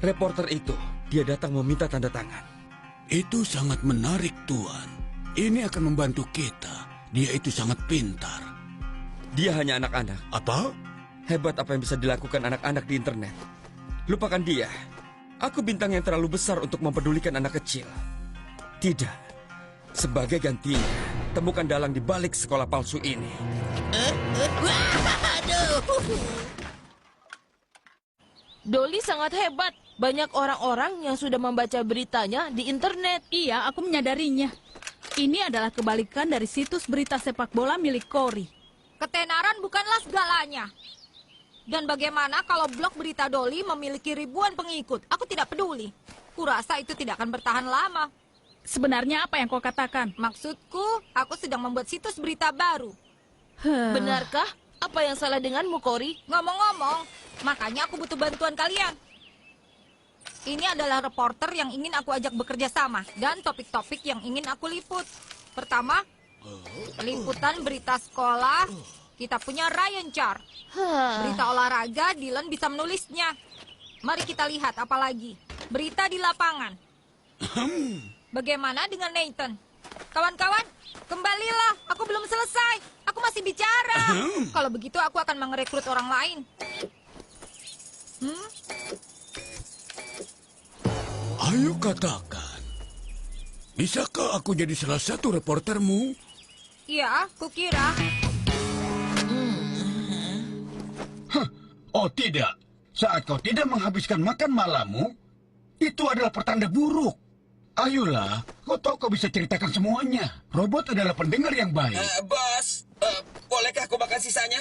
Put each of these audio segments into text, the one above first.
Reporter itu, dia datang meminta tanda tangan. Itu sangat menarik, Tuan. Ini akan membantu kita. Dia itu sangat pintar. Dia hanya anak-anak. Apa? Hebat apa yang bisa dilakukan anak-anak di internet. Lupakan dia. Aku bintang yang terlalu besar untuk mempedulikan anak kecil. Tidak. Sebagai gantinya, temukan dalang di balik sekolah palsu ini. Dolly sangat hebat. Banyak orang-orang yang sudah membaca beritanya di internet. Iya, aku menyadarinya. Ini adalah kebalikan dari situs berita sepak bola milik Cory. Ketenaran bukanlah segalanya. Dan bagaimana kalau blog berita Dolly memiliki ribuan pengikut? Aku tidak peduli. Kurasa itu tidak akan bertahan lama. Sebenarnya apa yang kau katakan? Maksudku, aku sedang membuat situs berita baru. Benarkah? Apa yang salah denganmu, Cory? Ngomong-ngomong, makanya aku butuh bantuan kalian. Ini adalah reporter yang ingin aku ajak bekerja sama dan topik-topik yang ingin aku liput. Pertama, liputan berita sekolah. Kita punya Ryan Char. Berita olahraga, Dylan bisa menulisnya. Mari kita lihat apa lagi. Berita di lapangan. Bagaimana dengan Nathan? Kawan-kawan, kembalilah. Aku belum selesai. Aku masih bicara. Kalau begitu aku akan merekrut orang lain. Ayo katakan. Bisakah aku jadi salah satu reportermu? Iya, kukira. Oh tidak, saat kau tidak menghabiskan makan malammu, itu adalah pertanda buruk. Ayolah, kau tahu kau bisa ceritakan semuanya. Robot adalah pendengar yang baik. Bos, bolehkah aku makan sisanya?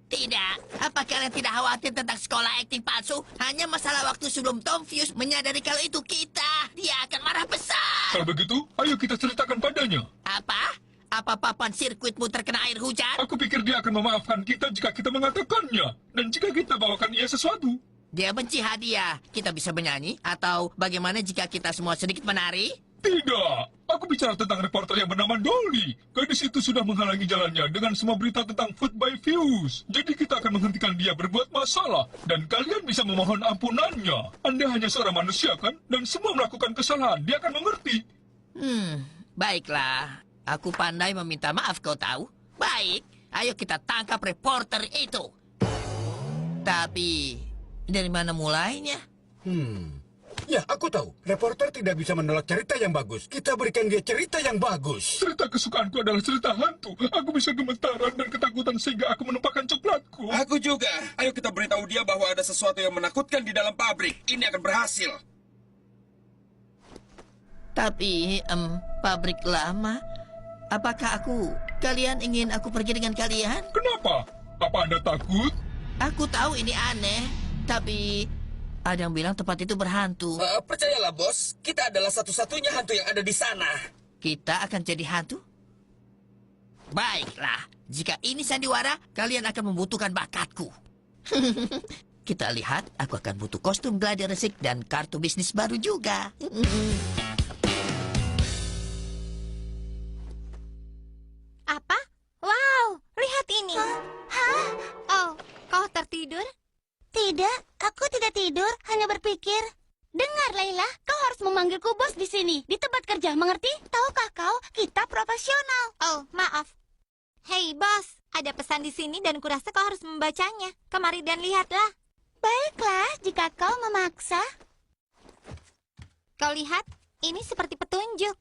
Tidak. Apa kalian tidak khawatir tentang sekolah akting palsu? Hanya masalah waktu sebelum Tom Fuse menyadari kalau itu kita. Dia akan marah besar. Kalau begitu, ayo kita ceritakan padanya. Apa? Apa papan sirkuitmu terkena air hujan? Aku pikir dia akan memaafkan kita jika kita mengatakannya. Dan jika kita bawakan ia sesuatu. Dia benci hadiah. Kita bisa menyanyi? Atau bagaimana jika kita semua sedikit menari? Tidak. Aku bicara tentang reporter yang bernama Dolly. Gadis itu sudah menghalangi jalannya dengan semua berita tentang Food by Fuse. Jadi kita akan menghentikan dia berbuat masalah. Dan kalian bisa memohon ampunannya. Anda hanya seorang manusia kan? Dan semua melakukan kesalahan. Dia akan mengerti. Baiklah. Aku pandai meminta maaf, kau tahu. Baik. Ayo kita tangkap reporter itu. Tapi, dari mana mulainya? Ya, aku tahu. Reporter tidak bisa menolak cerita yang bagus. Kita berikan dia cerita yang bagus. Cerita kesukaanku adalah cerita hantu. Aku bisa gemetaran dan ketakutan sehingga aku menumpahkan coklatku. Aku juga. Ayo kita beritahu dia bahwa ada sesuatu yang menakutkan di dalam pabrik. Ini akan berhasil. Tapi, pabrik lama. Apakah kalian ingin aku pergi dengan kalian? Kenapa? Apa Anda takut? Aku tahu ini aneh, tapi ada yang bilang tempat itu berhantu. Percayalah, bos. Kita adalah satu-satunya hantu yang ada di sana. Kita akan jadi hantu? Baiklah, jika ini sandiwara, kalian akan membutuhkan bakatku. Kita lihat, aku akan butuh kostum gladiator resik dan kartu bisnis baru juga. Apa? Wow, lihat ini. Hah? Oh, kau tertidur? Tidak, aku tidak tidur, hanya berpikir. Dengar, Laila, kau harus memanggilku bos di sini, di tempat kerja, mengerti? Tahukah kau, kita profesional. Oh, maaf. Hei, bos, ada pesan di sini dan kurasa kau harus membacanya. Kemari dan lihatlah. Baiklah, jika kau memaksa. Kau lihat, ini seperti petunjuk.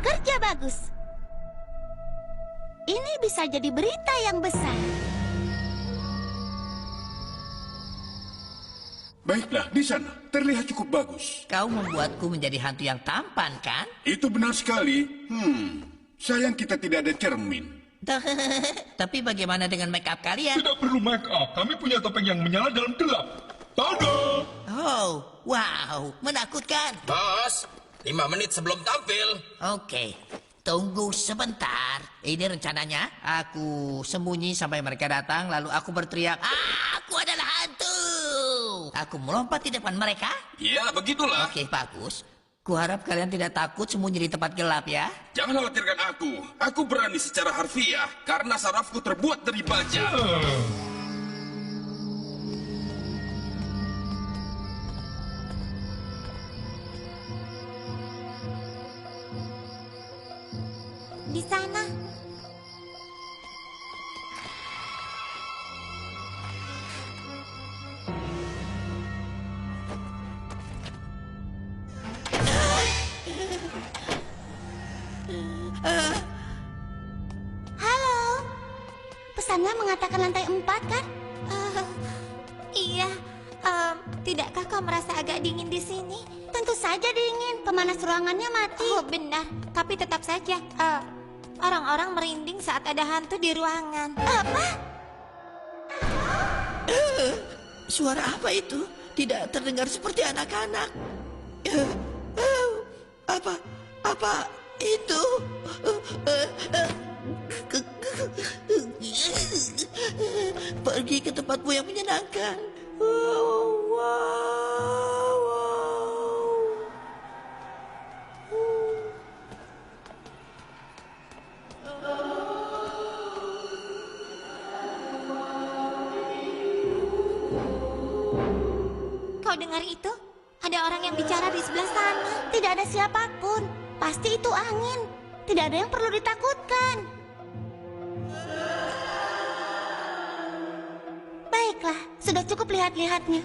Kerja bagus. Ini bisa jadi berita yang besar. Baiklah, di sana. Terlihat cukup bagus. Kau membuatku menjadi hantu yang tampan, kan? Itu benar sekali. Sayang kita tidak ada cermin. Tapi bagaimana dengan make up kalian? Tidak perlu make up. Kami punya topeng yang menyala dalam gelap. Tada! Oh, wow, menakutkan. Bos, 5 menit sebelum tampil. Oke, tunggu sebentar. Ini rencananya, aku sembunyi sampai mereka datang, lalu aku berteriak, aku adalah hantu. Aku melompat di depan mereka. Ya, begitulah. Oke, bagus. Kuharap kalian tidak takut sembunyi di tempat gelap ya. Jangan khawatirkan aku. Aku berani secara harfiah karena sarafku terbuat dari baja. Telinga mengatakan lantai 4, kan? Iya. Tidakkah kau merasa agak dingin di sini? Tentu saja dingin. Pemanas ruangannya mati. Oh, benar. Tapi tetap saja, orang-orang merinding saat ada hantu di ruangan. Apa? Suara apa itu? Tidak terdengar seperti anak-anak. Apa itu? Pergi ke tempatmu yang menyenangkan. Kau dengar itu? Ada orang yang bicara di sebelah sana. Tidak ada siapapun. Pasti itu angin. Tidak ada yang perlu ditakutkan. Baiklah, sudah cukup lihat-lihatnya.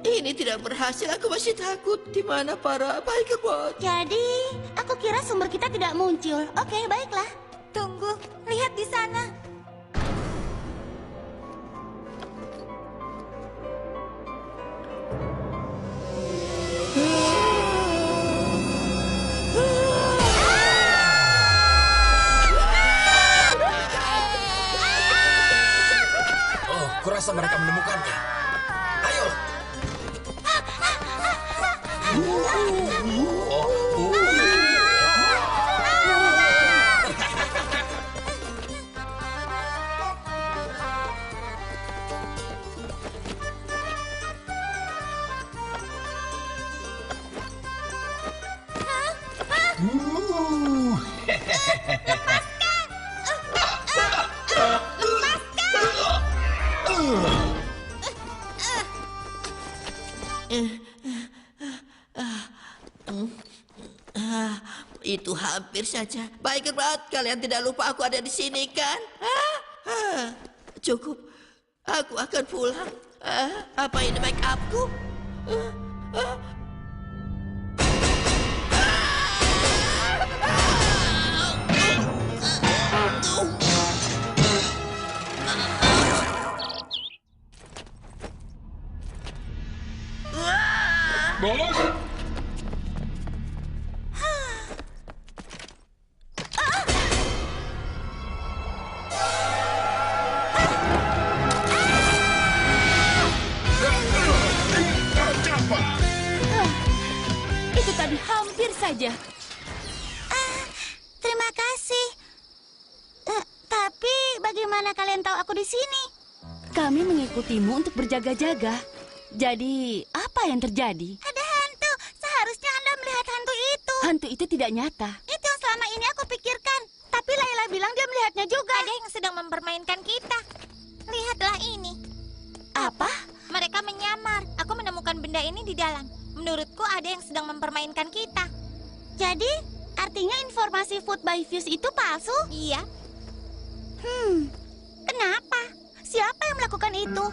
Ini tidak berhasil, aku masih takut. Di mana para Bikerbot? Jadi, aku kira sumber kita tidak muncul. Oke, baiklah. Tunggu, lihat di sana. Oh, kurasa mereka menemukannya. Ayo. Itu hampir saja. Bikerbot, kalian tidak lupa aku ada di sini kan? Cukup. Aku akan pulang. Apa ini make upku? Bos, Itu tadi hampir saja. Terima kasih. Tapi bagaimana kalian tahu aku di sini? Kami mengikutimu untuk berjaga-jaga. Jadi, apa yang terjadi? Ada hantu. Seharusnya Anda melihat hantu itu. Hantu itu tidak nyata. Itu yang selama ini aku pikirkan. Tapi Layla bilang dia melihatnya juga. Ada yang sedang mempermainkan kita. Lihatlah ini. Apa? Mereka menyamar. Aku menemukan benda ini di dalam. Menurutku ada yang sedang mempermainkan kita. Jadi, artinya informasi Food by Fuse itu palsu? Iya. Kenapa? Siapa yang melakukan itu?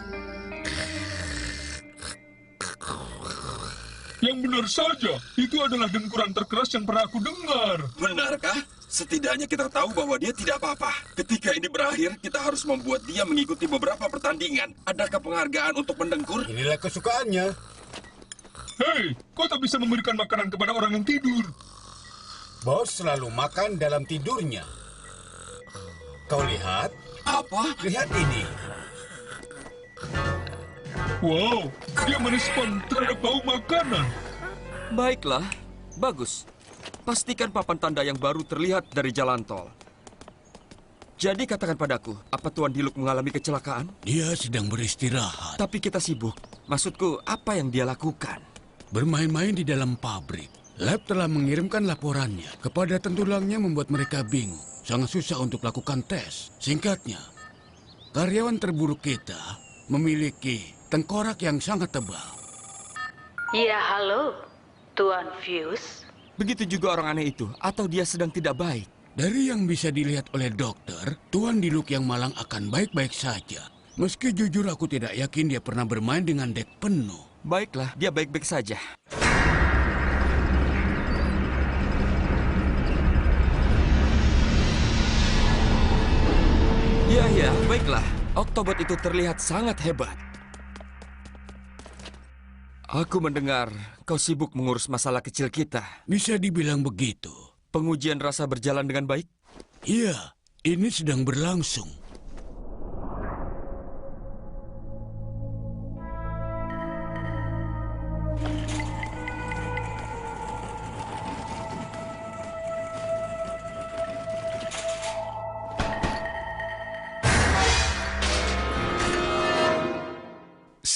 yang benar saja. Itu adalah dengkuran terkeras yang pernah aku dengar. Benarkah? Setidaknya kita tahu bahwa dia tidak apa-apa. Ketika ini berakhir, kita harus membuat dia mengikuti beberapa pertandingan. Adakah penghargaan untuk mendengkur? Inilah kesukaannya. Hei, kau tak bisa memberikan makanan kepada orang yang tidur. Bos selalu makan dalam tidurnya. Kau lihat? Apa? Lihat ini. Wow, dia merespon terhadap bau makanan. Baiklah, bagus. Pastikan papan tanda yang baru terlihat dari jalan tol. Jadi katakan padaku, apa Tuan Diluk mengalami kecelakaan? Dia sedang beristirahat. Tapi kita sibuk. Maksudku, apa yang dia lakukan? Bermain-main di dalam pabrik. Lab telah mengirimkan laporannya. Kepada tentulangnya membuat mereka bingung. Sangat susah untuk lakukan tes. Singkatnya, karyawan terburuk kita memiliki tengkorak yang sangat tebal. Ya, halo, Tuan Fuse. Begitu juga orang aneh itu, atau dia sedang tidak baik. Dari yang bisa dilihat oleh dokter, Tuan Diluk yang malang akan baik-baik saja. Meski jujur aku tidak yakin dia pernah bermain dengan dek penuh. Baiklah, dia baik-baik saja. Ya, baiklah. Oktobot itu terlihat sangat hebat. Aku mendengar kau sibuk mengurus masalah kecil kita. Bisa dibilang begitu. Pengujian rasa berjalan dengan baik? Iya, ini sedang berlangsung.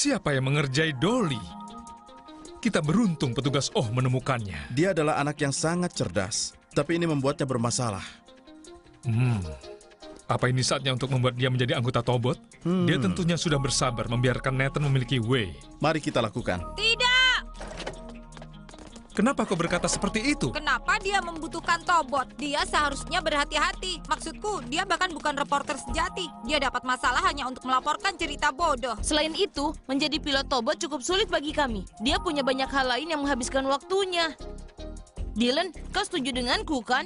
Siapa yang mengerjai Dolly? Kita beruntung petugas Oh menemukannya. Dia adalah anak yang sangat cerdas, tapi ini membuatnya bermasalah. Apa ini saatnya untuk membuat dia menjadi anggota Tobot? Dia tentunya sudah bersabar membiarkan Nathan memiliki Wei. Mari kita lakukan. Tidak! Kenapa kau berkata seperti itu? Kenapa dia membutuhkan Tobot? Dia seharusnya berhati-hati. Maksudku, dia bahkan bukan reporter sejati. Dia dapat masalah hanya untuk melaporkan cerita bodoh. Selain itu, menjadi pilot Tobot cukup sulit bagi kami. Dia punya banyak hal lain yang menghabiskan waktunya. Dylan, kau setuju denganku kan?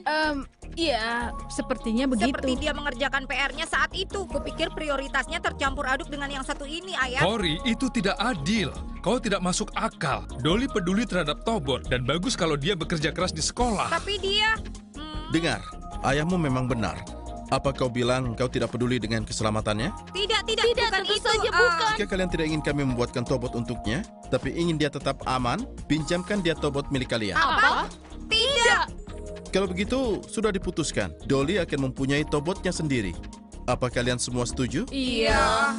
Iya, sepertinya begitu. Seperti dia mengerjakan PR-nya saat itu. Kupikir prioritasnya tercampur aduk dengan yang satu ini, Ayah. Cory, itu tidak adil. Kau tidak masuk akal. Dolly peduli terhadap Tobot dan bagus kalau dia bekerja keras di sekolah. Tapi dia... Dengar, ayahmu memang benar. Apa kau bilang kau tidak peduli dengan keselamatannya? Tidak, bukan tentu itu. saja bukan. Jika kalian tidak ingin kami membuatkan Tobot untuknya, tapi ingin dia tetap aman, pinjamkan dia Tobot milik kalian. Apa? Tidak. Kalau begitu, sudah diputuskan. Dolly akan mempunyai Tobotnya sendiri. Apa kalian semua setuju? Iya.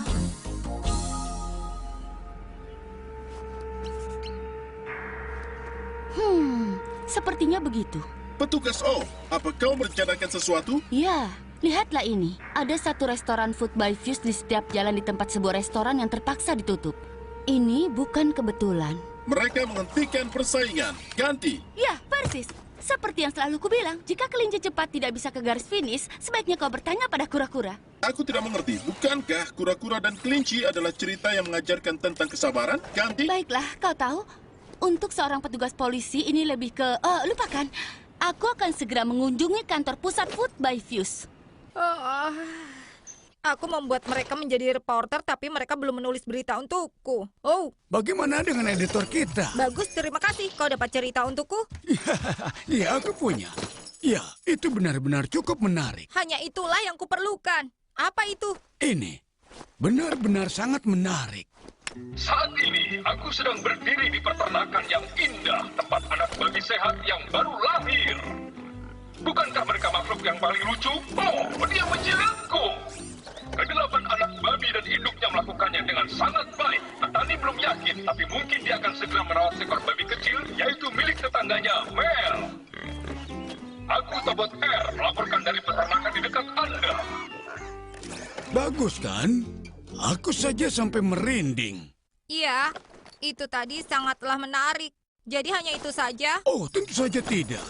Sepertinya begitu. Petugas O, apa kau merencanakan sesuatu? Ya, lihatlah ini. Ada satu restoran Food by Fuse di setiap jalan di tempat sebuah restoran yang terpaksa ditutup. Ini bukan kebetulan. Mereka menghentikan persaingan. Ganti. Ya, persis. Seperti yang selalu kubilang, jika kelinci cepat tidak bisa ke garis finish, sebaiknya kau bertanya pada kura-kura. Aku tidak mengerti. Bukankah kura-kura dan kelinci adalah cerita yang mengajarkan tentang kesabaran? Ganti. Baiklah, kau tahu, untuk seorang petugas polisi ini lebih ke... lupakan. Aku akan segera mengunjungi kantor pusat Food by Fuse. Aku membuat mereka menjadi reporter, tapi mereka belum menulis berita untukku. Oh, Bagaimana dengan editor kita? bagus, terima kasih. Kau dapat cerita untukku? Iya, aku punya. Ya, itu benar-benar cukup menarik. Hanya itulah yang kuperlukan. Apa itu? Ini benar-benar sangat menarik. Saat ini, aku sedang berdiri di peternakan yang indah, tempat anak babi sehat yang baru lahir. Bukankah mereka makhluk yang paling lucu? Oh, dia menjilatku. Kedelapan anak babi dan induknya melakukannya dengan sangat baik. Petani belum yakin, tapi mungkin dia akan segera merawat seekor babi kecil, yaitu milik tetangganya, Mel. Aku Tobot R, melaporkan dari peternakan di dekat Anda. Bagus kan? Aku saja sampai merinding. Iya, itu tadi sangatlah menarik. Jadi hanya itu saja? Oh, tentu saja tidak.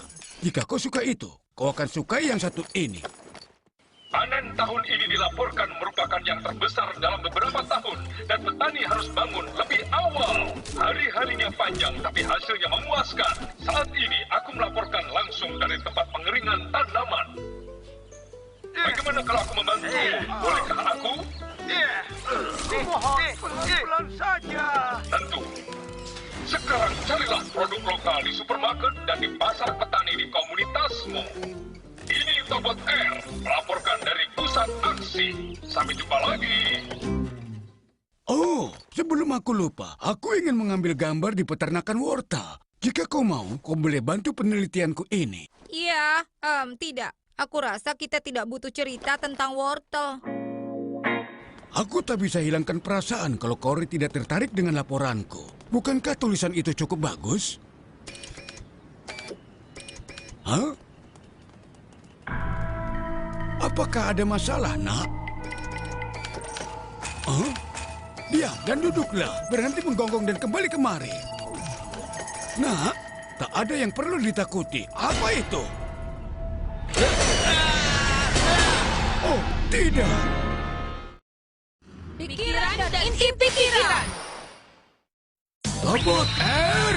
Jika kau suka itu, kau akan suka yang satu ini. Panen tahun ini dilaporkan merupakan yang terbesar dalam beberapa tahun, dan petani harus bangun lebih awal. Hari-harinya panjang, tapi hasilnya memuaskan. Saat ini aku melaporkan langsung dari tempat pengeringan tanaman. Bagaimana kalau aku membantu? Bolehkah aku? Pelan-pelan saja. Tentu. Sekarang carilah produk lokal di supermarket dan di pasar petani di komunitasmu. Ini Tobot R, melaporkan dari pusat aksi. Sampai jumpa lagi. Oh, sebelum aku lupa, aku ingin mengambil gambar di peternakan wortel. Jika kau mau, kau boleh bantu penelitianku ini. Iya, tidak. Aku rasa kita tidak butuh cerita tentang wortel. Aku tak bisa hilangkan perasaan kalau Cory tidak tertarik dengan laporanku. Bukankah tulisan itu cukup bagus? Hah? Apakah ada masalah, nak? Hah? Diam dan duduklah. Berhenti menggonggong dan kembali kemari. Nak, tak ada yang perlu ditakuti. Apa itu? Oh, tidak. Pikiran dan inti pikiran. Tobot R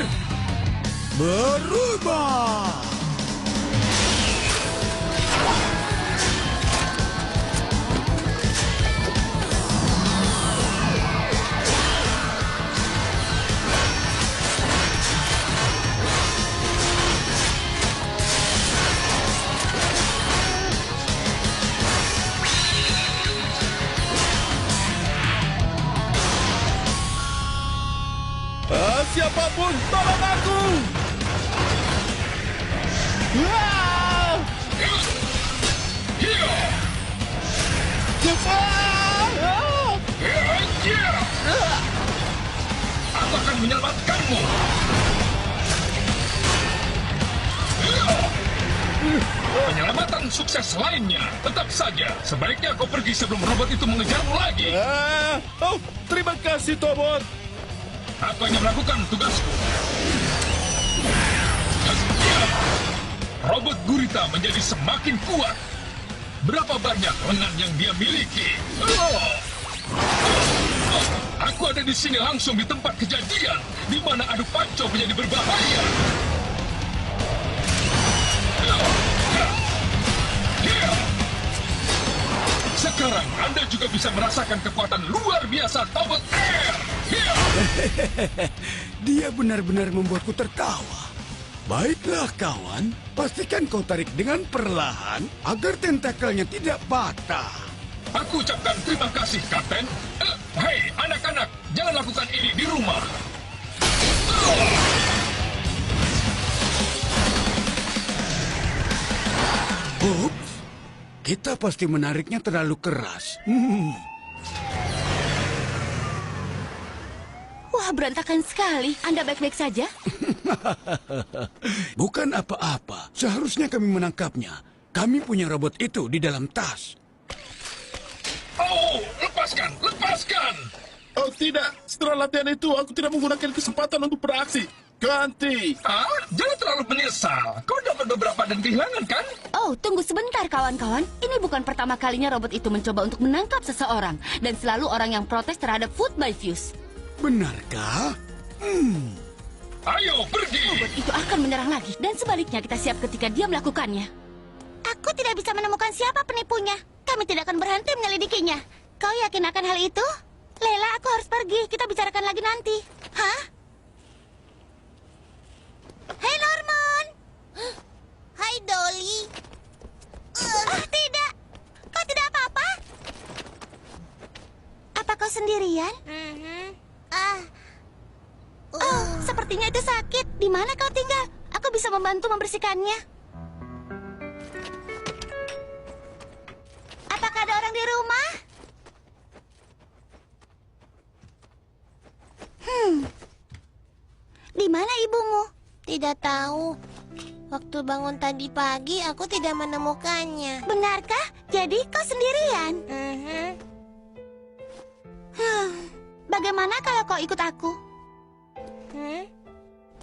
berubah. Siapapun, tolong aku! Ah! Aku akan menyelamatkanmu. Penyelamatan sukses lainnya. Tetap saja, sebaiknya kau pergi sebelum robot itu mengejarmu lagi. Oh, terima kasih, Tobot. Aku hanya melakukan tugasku. Robot gurita menjadi semakin kuat. Berapa banyak lengan yang dia miliki? Aku ada di sini langsung di tempat kejadian, di mana adu panco menjadi berbahaya. Sekarang Anda juga bisa merasakan kekuatan luar biasa Tobot Air. Dia benar-benar membuatku tertawa. Baiklah kawan, pastikan kau tarik dengan perlahan agar tentakelnya tidak patah. Aku ucapkan terima kasih, Kapten. Hei, anak-anak, jangan lakukan ini di rumah. Ups, kita pasti menariknya terlalu keras. Wah, berantakan sekali. Anda baik-baik saja? Bukan apa-apa. Seharusnya kami menangkapnya. Kami punya robot itu di dalam tas. Oh, lepaskan, lepaskan! Oh tidak, setelah latihan itu aku tidak menggunakan kesempatan untuk beraksi. Ganti! Jangan terlalu menyesal. Kau dapat beberapa dan kehilangan, kan? Oh, tunggu sebentar kawan-kawan. Ini bukan pertama kalinya robot itu mencoba untuk menangkap seseorang. Dan selalu orang yang protes terhadap Food by Fuse. Benarkah? Ayo, pergi! Robot itu akan menyerang lagi. Dan sebaliknya kita siap ketika dia melakukannya. Aku tidak bisa menemukan siapa penipunya. Kami tidak akan berhenti menyelidikinya. Kau yakin akan hal itu? Layla, aku harus pergi. Kita bicarakan lagi nanti. Hah? Hei, Norman! Hai, Dolly. Tidak. Kau tidak apa-apa? Apa kau sendirian? Oh, sepertinya itu sakit. Di mana kau tinggal? Aku bisa membantu membersihkannya. Apakah ada orang di rumah? Di mana ibumu? Tidak tahu. Waktu bangun tadi pagi, aku tidak menemukannya. Benarkah? Jadi kau sendirian? Bagaimana kalau kau ikut aku?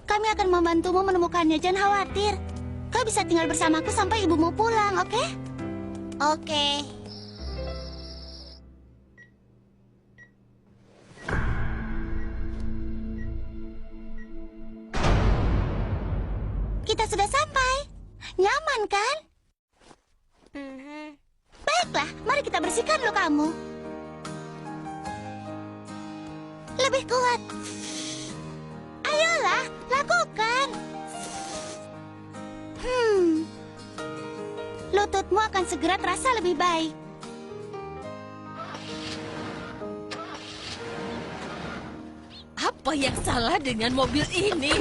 Kami akan membantumu menemukannya, jangan khawatir. Kau bisa tinggal bersamaku sampai ibumu pulang, oke? Oke. Kita sudah sampai. Nyaman, kan? Baiklah, mari kita bersihkan lukamu. Lebih kuat. Ayolah, lakukan. Lututmu akan segera terasa lebih baik. Apa yang salah dengan mobil ini?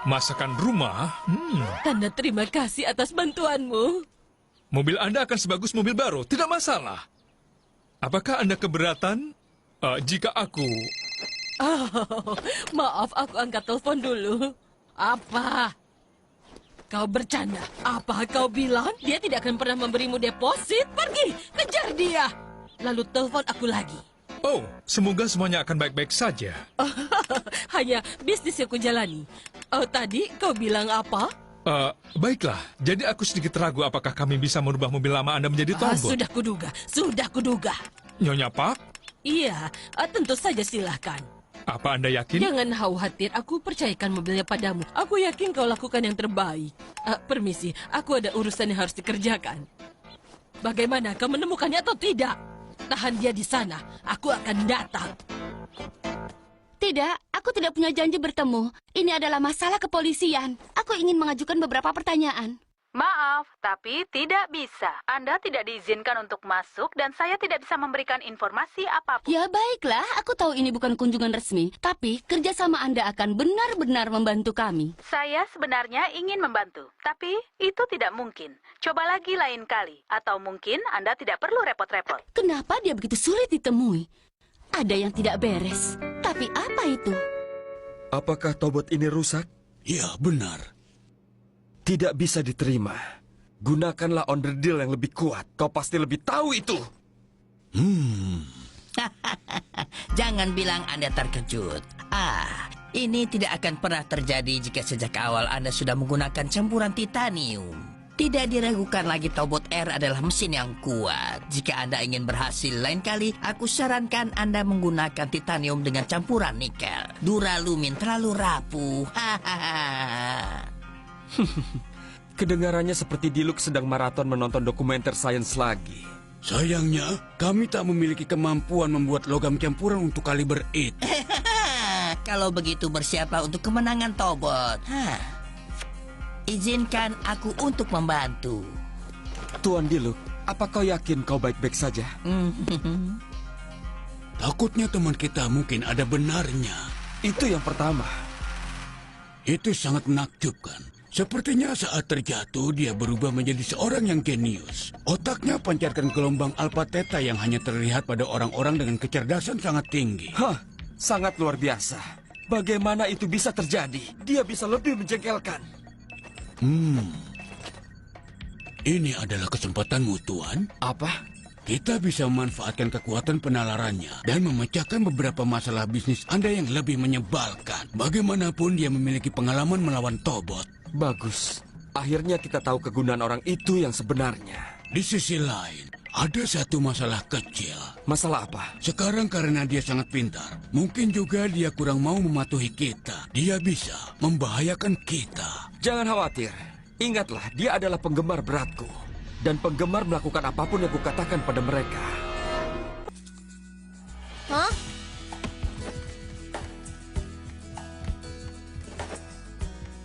Masakan rumah? Tanda terima kasih atas bantuanmu. Mobil Anda akan sebagus mobil baru, tidak masalah. Apakah Anda keberatan jika aku... Oh, maaf, aku angkat telepon dulu. Apa? Kau bercanda? Apa kau bilang? Dia tidak akan pernah memberimu deposit? Pergi, kejar dia. Lalu telepon aku lagi. Oh, semoga semuanya akan baik-baik saja. Hanya bisnis yang kujalani. Oh, tadi kau bilang apa? Baiklah, jadi aku sedikit ragu apakah kami bisa merubah mobil lama Anda menjadi tombol. Sudah kuduga. Nyonya Pak? Iya, tentu saja silahkan. Apa Anda yakin? Jangan khawatir, aku percayakan mobilnya padamu. Aku yakin kau lakukan yang terbaik. Permisi, aku ada urusan yang harus dikerjakan. Bagaimana, kau menemukannya atau tidak? Tahan dia di sana, aku akan datang. Tidak, aku tidak punya janji bertemu. Ini adalah masalah kepolisian. Aku ingin mengajukan beberapa pertanyaan. Maaf, tapi tidak bisa. Anda tidak diizinkan untuk masuk dan saya tidak bisa memberikan informasi apapun. Ya baiklah, aku tahu ini bukan kunjungan resmi, tapi kerjasama Anda akan benar-benar membantu kami. Saya sebenarnya ingin membantu, tapi itu tidak mungkin. Coba lagi lain kali, atau mungkin Anda tidak perlu repot-repot. Kenapa dia begitu sulit ditemui? Ada yang tidak beres. Tapi apa itu? Apakah tobot ini rusak? Ya, benar. Tidak bisa diterima. Gunakanlah onderdil yang lebih kuat. Kau pasti lebih tahu itu. Jangan bilang Anda terkejut. Ini tidak akan pernah terjadi jika sejak awal Anda sudah menggunakan campuran titanium. Tidak diragukan lagi Tobot R adalah mesin yang kuat. Jika Anda ingin berhasil lain kali, aku sarankan Anda menggunakan titanium dengan campuran nikel. Duralumin terlalu rapuh. Kedengarannya seperti Diluc sedang maraton menonton dokumenter sains lagi. Sayangnya, kami tak memiliki kemampuan membuat logam campuran untuk kaliber itu. Kalau begitu bersiaplah untuk kemenangan Tobot. Izinkan aku untuk membantu. Tuan Diluc, apa kau yakin kau baik-baik saja? Takutnya teman kita mungkin ada benarnya. Itu yang pertama. Itu sangat menakjubkan. Sepertinya saat terjatuh, dia berubah menjadi seorang yang jenius. Otaknya pancarkan gelombang alpha theta yang hanya terlihat pada orang-orang dengan kecerdasan sangat tinggi. Sangat luar biasa. Bagaimana itu bisa terjadi? Dia bisa lebih menjengkelkan. Ini adalah kesempatanmu, Tuan. Apa? Kita bisa memanfaatkan kekuatan penalarannya dan memecahkan beberapa masalah bisnis Anda yang lebih menyebalkan. Bagaimanapun dia memiliki pengalaman melawan Tobot. Bagus. Akhirnya kita tahu kegunaan orang itu yang sebenarnya. Di sisi lain, ada satu masalah kecil. Masalah apa? Sekarang karena dia sangat pintar, mungkin juga dia kurang mau mematuhi kita. Dia bisa membahayakan kita. Jangan khawatir. Ingatlah, dia adalah penggemar beratku. Dan penggemar melakukan apapun yang kukatakan pada mereka.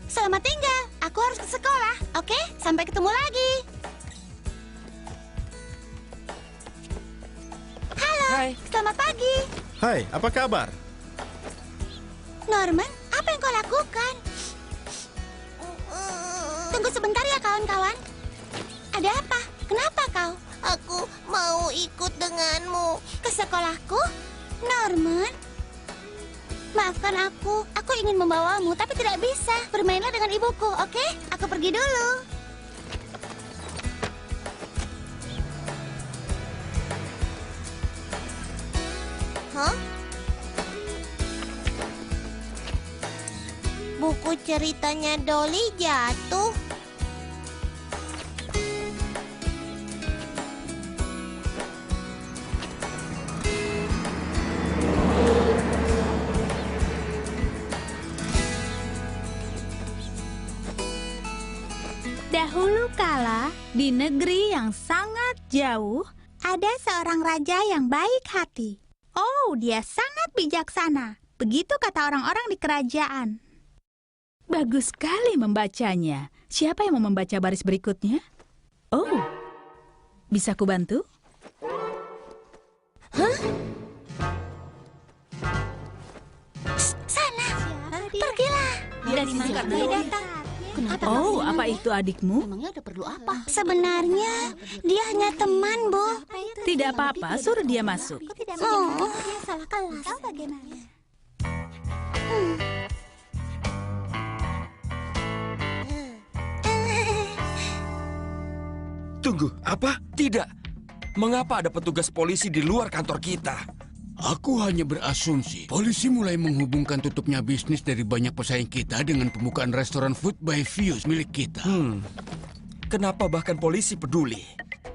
Selamat tinggal. Aku harus ke sekolah. Oke, sampai ketemu lagi. Halo. Hai. Selamat pagi. Hai, apa kabar? Norman, apa yang kau lakukan? Tunggu sebentar ya kawan-kawan. Ada apa? Kenapa kau? Aku mau ikut denganmu. Ke sekolahku? Norman? Maafkan aku ingin membawamu, tapi tidak bisa. Bermainlah dengan ibuku, oke? Aku pergi dulu. Buku ceritanya Dolly jatuh. Dahulu kala, di negeri yang sangat jauh, ada seorang raja yang baik hati. Oh, dia sangat bijaksana. Begitu kata orang-orang di kerajaan. Bagus sekali membacanya. Siapa yang mau membaca baris berikutnya? Oh, bisa ku bantu? Sana, pergilah. Dari mana dia datang? Oh, apa itu adikmu? Memangnya ada perlu apa? Sebenarnya, dia hanya teman, Bu. Tidak apa-apa, suruh dia masuk. Dia salah kelas. Tahu bagaimana? Tunggu, apa? Tidak. Mengapa ada petugas polisi di luar kantor kita? Aku hanya berasumsi polisi mulai menghubungkan tutupnya bisnis dari banyak pesaing kita dengan pembukaan restoran Food by Views milik kita. Kenapa bahkan polisi peduli?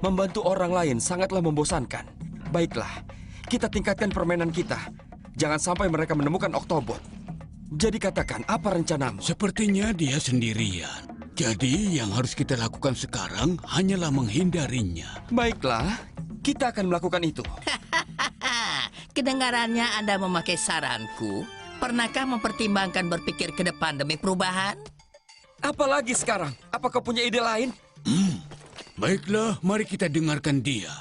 Membantu orang lain sangatlah membosankan. Baiklah, kita tingkatkan permainan kita. Jangan sampai mereka menemukan Oktobot. Jadi katakan, apa rencanamu? Sepertinya dia sendirian. Jadi yang harus kita lakukan sekarang hanyalah menghindarinya. Baiklah, kita akan melakukan itu. Kedengarannya Anda memakai saranku. Pernahkah mempertimbangkan berpikir ke depan demi perubahan? Apalagi sekarang? Apa kau punya ide lain? Baiklah, mari kita dengarkan dia.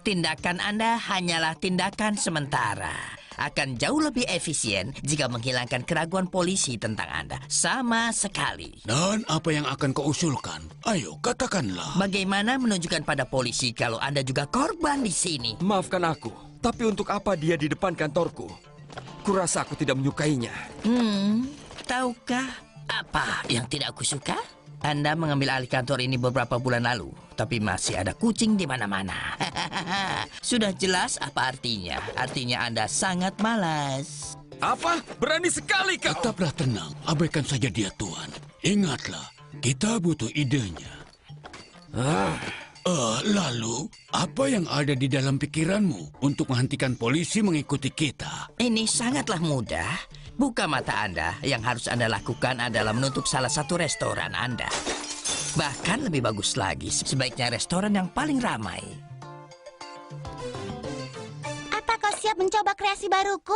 Tindakan Anda hanyalah tindakan sementara. Akan jauh lebih efisien jika menghilangkan keraguan polisi tentang Anda. Sama sekali. Dan apa yang akan kau usulkan? Ayo, katakanlah. Bagaimana menunjukkan pada polisi kalau Anda juga korban di sini? Maafkan aku, tapi untuk apa dia di depan kantorku? Kurasa aku tidak menyukainya. Tahukah apa yang tidak aku suka? Anda mengambil alih kantor ini beberapa bulan lalu, tapi masih ada kucing di mana-mana. Sudah jelas apa artinya? Artinya Anda sangat malas. Apa? Berani sekali kau! Tetaplah tenang, abaikan saja dia, Tuan. Ingatlah, kita butuh idenya. Lalu, apa yang ada di dalam pikiranmu untuk menghentikan polisi mengikuti kita? Ini sangatlah mudah. Buka mata Anda. Yang harus Anda lakukan adalah menutup salah satu restoran Anda. Bahkan lebih bagus lagi, sebaiknya restoran yang paling ramai. Apa kau siap mencoba kreasi baruku?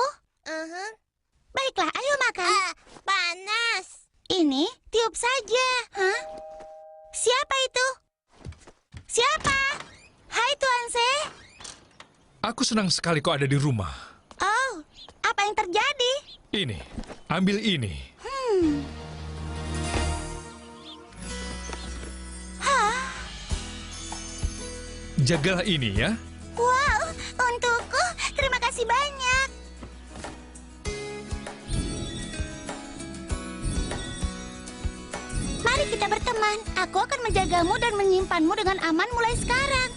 Baiklah, ayo makan. Panas. Ini tiup saja. Hah? Siapa itu? Siapa? Hai, Tuan Se. Aku senang sekali kau ada di rumah. Oh, apa yang terjadi? Ini, ambil ini. Jagalah ini ya. Wow, untukku. Terima kasih banyak. Mari kita berteman. Aku akan menjagamu dan menyimpanmu dengan aman mulai sekarang.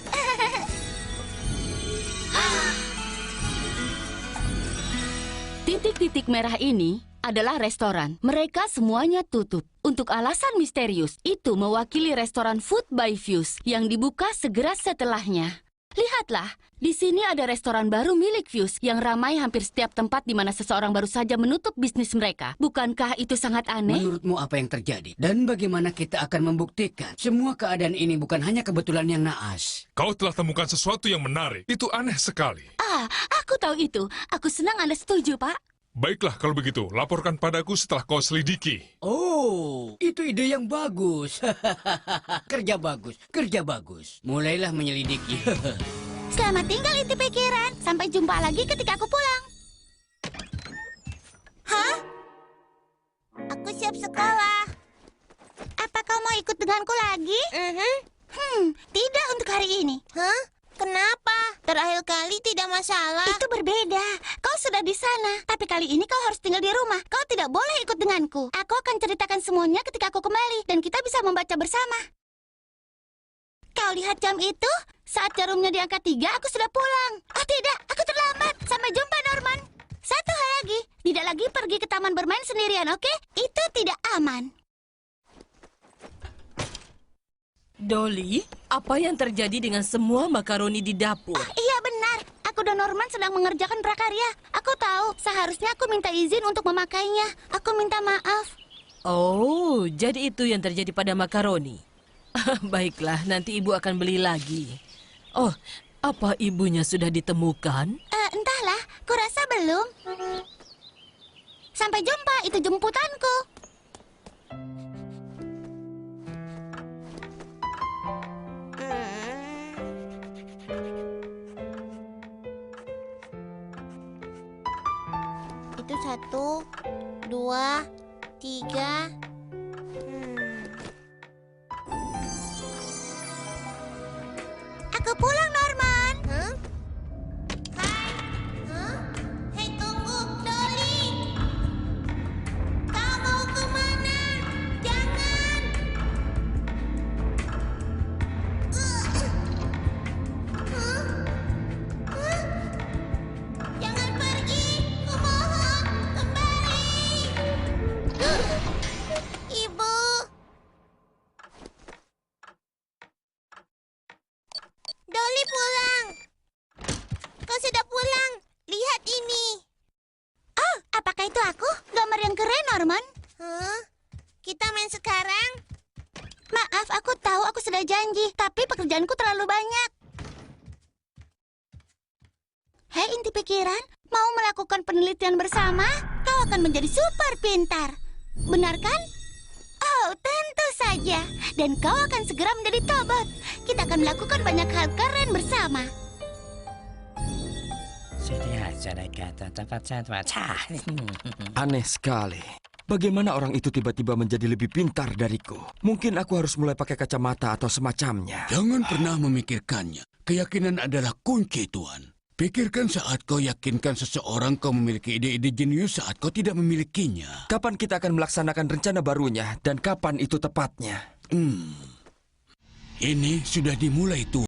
Titik-titik merah ini adalah restoran. Mereka semuanya tutup. Untuk alasan misterius, itu mewakili restoran Food by Fuse yang dibuka segera setelahnya. Lihatlah, di sini ada restoran baru milik Fuse yang ramai hampir setiap tempat di mana seseorang baru saja menutup bisnis mereka. Bukankah itu sangat aneh? Menurutmu apa yang terjadi? Dan bagaimana kita akan membuktikan? Semua keadaan ini bukan hanya kebetulan yang naas. Kau telah temukan sesuatu yang menarik. Itu aneh sekali. Aku tahu itu. Aku senang Anda setuju, Pak. Baiklah, kalau begitu, laporkan padaku setelah kau selidiki. Oh, itu ide yang bagus. Kerja bagus, kerja bagus. Mulailah menyelidiki. Selamat tinggal inti pikiran. Sampai jumpa lagi ketika aku pulang. Hah? Aku siap sekolah. Apa kau mau ikut denganku lagi? Tidak untuk hari ini. Hah? Kenapa? Terakhir kali tidak masalah. Itu berbeda. Kau sudah di sana, tapi kali ini kau harus tinggal di rumah. Kau tidak boleh ikut denganku. Aku akan ceritakan semuanya ketika aku kembali, dan kita bisa membaca bersama. Kau lihat jam itu? Saat jarumnya di angka 3, aku sudah pulang. Oh tidak, aku terlambat. Sampai jumpa, Norman. Satu hal lagi, tidak lagi pergi ke taman bermain sendirian, oke? Itu tidak aman. Dolly, apa yang terjadi dengan semua makaroni di dapur? Iya benar, aku dan Norman sedang mengerjakan prakarya. Aku tahu, seharusnya aku minta izin untuk memakainya. Aku minta maaf. Oh, jadi itu yang terjadi pada makaroni. Baiklah, nanti ibu akan beli lagi. Oh, apa ibunya sudah ditemukan? Entahlah, kurasa belum. Sampai jumpa, itu jemputanku. Itu 1, 2, 3. Aku pulang, Norman. Hei, tunggu, Dolly. Kau mau kemana? Jangan. Jangan pergi. Kumohon, kembali. Ibu. Dolly pulang. Kau sudah pulang. Lihat ini. Oh, apakah itu aku? Gambar yang keren, Norman. Kita main sekarang? Maaf, aku tahu aku sudah janji, tapi pekerjaanku terlalu banyak. Hei, inti pikiran, mau melakukan penelitian bersama? Kau akan menjadi super pintar. Benar kan? Oh, tentu saja. saja. Dan kau akan segera menjadi Tobot. Kita akan melakukan banyak hal keren bersama. Aneh sekali. Bagaimana orang itu tiba-tiba menjadi lebih pintar dariku? Mungkin aku harus mulai pakai kacamata atau semacamnya. Jangan pernah memikirkannya. Keyakinan adalah kunci, Tuan. Pikirkan saat kau yakinkan seseorang kau memiliki ide-ide jenius saat kau tidak memilikinya. Kapan kita akan melaksanakan rencana barunya dan kapan itu tepatnya? Ini sudah dimulai, Tuan.